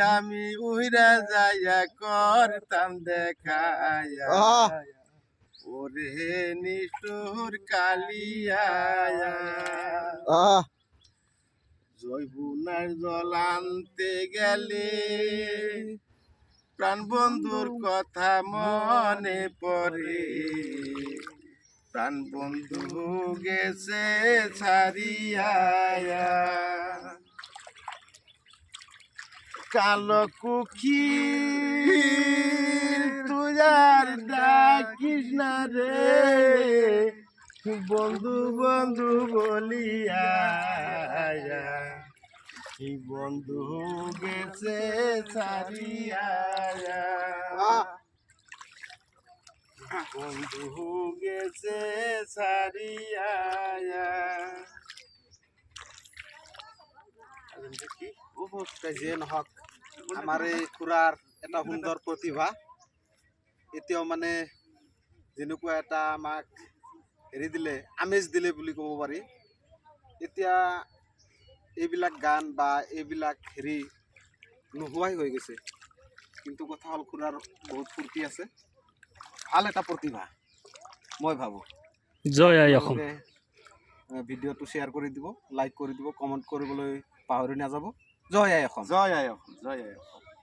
আমি উইরা যাইয়া করতাম দেখায়া ওরে নিষ্ঠুর কালিয়া জয়বুনার জল আনতে গেলে প্রাণ বন্ধুর কথা মনে পড়ে প্রাণ বন্ধু গেছে ছাড়িয়া কালো কুকি তুই আর ডাকিস না রে বন্ধু বন্ধু বলিয়া বন্ধু গেছে ছাড়িয়া বন্ধু গেছে ছাড়িয়া যিয়ে নহওক আমাৰ এই খুৰাৰ এটা সুন্দৰ প্ৰতিভা এতিয়াও মানে যেনেকুৱা এটা আমাক হেৰি দিলে আমেজ দিলে বুলি ক'ব পাৰি এতিয়া এইবিলাক গান বা এইবিলাক হেৰি নোহোৱাই হৈ গৈছে কিন্তু কথা হ'ল খুৰাৰ বহুত ফূৰ্তি আছে ভাল এটা প্ৰতিভা মই ভাবোঁ জয় আই অসম ভিডিঅ'টো শ্বেয়াৰ কৰি দিব লাইক কৰি দিব কমেণ্ট কৰিবলৈ পাহৰি নাযাব জয় আই অসম জয় আই অসম জয় আই অসম